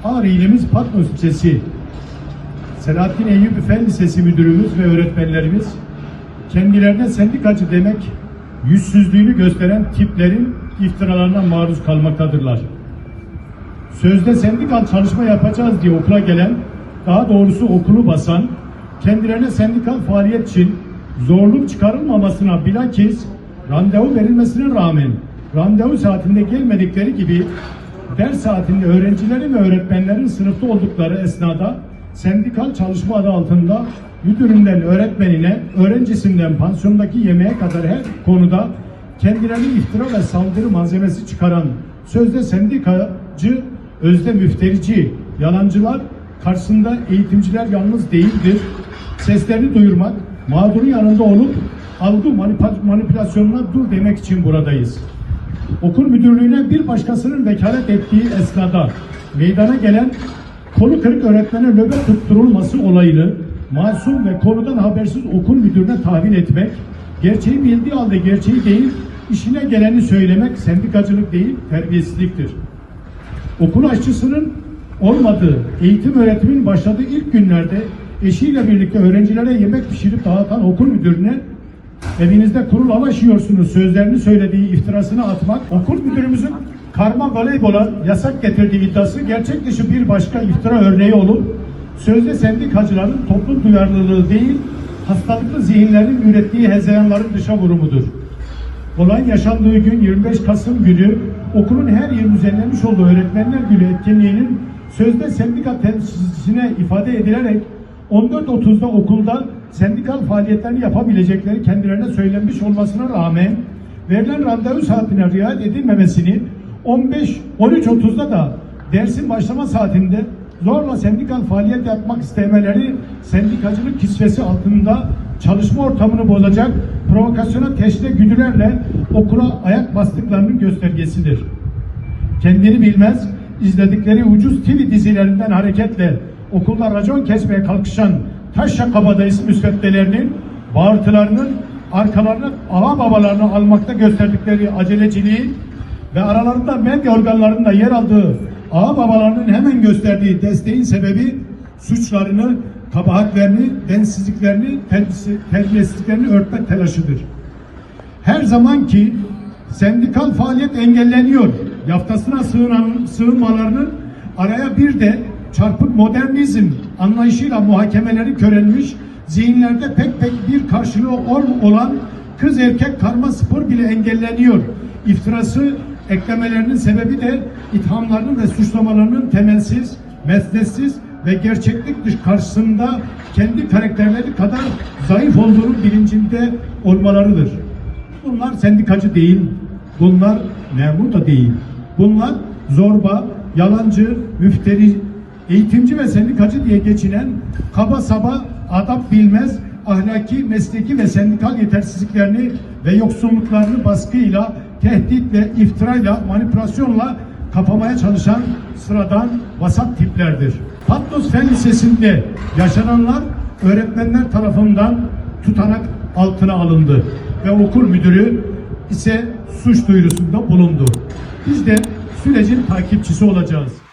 Ağrı ilimiz Patnos ilçesi Selahattin Eyyubi Fen Lisesi müdürümüz ve öğretmenlerimiz kendilerine sendikacı demek yüzsüzlüğünü gösteren tiplerin iftiralarına maruz kalmaktadırlar. Sözde sendikal çalışma yapacağız diye okula gelen, daha doğrusu okulu basan, kendilerine sendikal faaliyet için zorluk çıkarılmamasına bilakis randevu verilmesine rağmen randevu saatinde gelmedikleri gibi ders saatinde öğrencilerin ve öğretmenlerin sınıfta oldukları esnada sendikal çalışma adı altında müdüründen öğretmenine, öğrencisinden pansiyondaki yemeğe kadar her konuda kendilerini iftira ve saldırı malzemesi çıkaran sözde sendikacı, özde müfterici, yalancılar karşısında eğitimciler yalnız değildir. Seslerini duyurmak, mağdurun yanında olup algı manipülasyonuna dur demek için buradayız. Okul müdürlüğüne bir başkasının vekalet ettiği esnada meydana gelen kolu kırık öğretmene nöbet tutturulması olayını masum ve konudan habersiz okul müdürüne tahvil etmek, gerçeği bildiği halde gerçeği değil, işine geleni söylemek sendikacılık değil, terbiyesizliktir. Okul aşçısının olmadığı, eğitim öğretimin başladığı ilk günlerde eşiyle birlikte öğrencilere yemek pişirip dağıtan okul müdürüne evinizde kuru lavaş yiyorsunuz sözlerini söylediği iftirasını atmak, okul müdürümüzün karma voleybola yasak getirdiği iddiası gerçek dışı bir başka iftira örneği olup sözde sendikacıların toplum duyarlılığı değil, hastalıklı zihinlerin ürettiği hezeyanların dışa vurumudur. Olay yaşandığı gün 25 Kasım günü okulun her yıl düzenlemiş olduğu Öğretmenler Günü etkinliğinin sözde sendika temsilcisine ifade edilerek 14.30'da okulda sendikal faaliyetlerini yapabilecekleri kendilerine söylenmiş olmasına rağmen verilen randevu saatine riayet edilmemesini 13.30'da da dersin başlama saatinde zorla sendikal faaliyet yapmak istemeleri sendikacılık kisvesi altında çalışma ortamını bozacak provokasyona teşne güdülerle okula ayak bastıklarının göstergesidir. Kendini bilmez, izledikleri ucuz TV dizilerinden hareketle okulda racon kesmeye kalkışan taşra kabadayısı müsveddelerinin bağırtılarının arkalarına ağa babalarını almakta gösterdikleri aceleciliği ve aralarında medya organlarında yer aldığı ağa babalarının hemen gösterdiği desteğin sebebi suçlarını, kabahatlerini, densizliklerini, terbiyesizliklerini örtmek telaşıdır. Her zamanki sendikal faaliyet engelleniyor yaftasına sığınmalarının araya bir de çarpık modernizm anlayışıyla muhakemeleri körelmiş, zihinlerde pek bir karşılığı olan kız erkek karma spor bile engelleniyor. İftirası eklemelerinin sebebi de ithamlarının ve suçlamalarının temelsiz, mesnetsiz ve gerçeklik dışı karşısında kendi karakterleri kadar zayıf olduğunun bilincinde olmalarıdır. Bunlar sendikacı değil, bunlar memur da değil. Bunlar zorba, yalancı, müfteri, eğitimci ve sendikacı diye geçinen kaba saba, adap bilmez, ahlaki, mesleki ve sendikal yetersizliklerini ve yoksunluklarını baskıyla, tehditle, iftirayla, manipülasyonla kapamaya çalışan sıradan vasat tiplerdir. Patnos Fen Lisesi'nde yaşananlar öğretmenler tarafından tutanak altına alındı ve okul müdürü ise suç duyurusunda bulundu. Biz de sürecin takipçisi olacağız.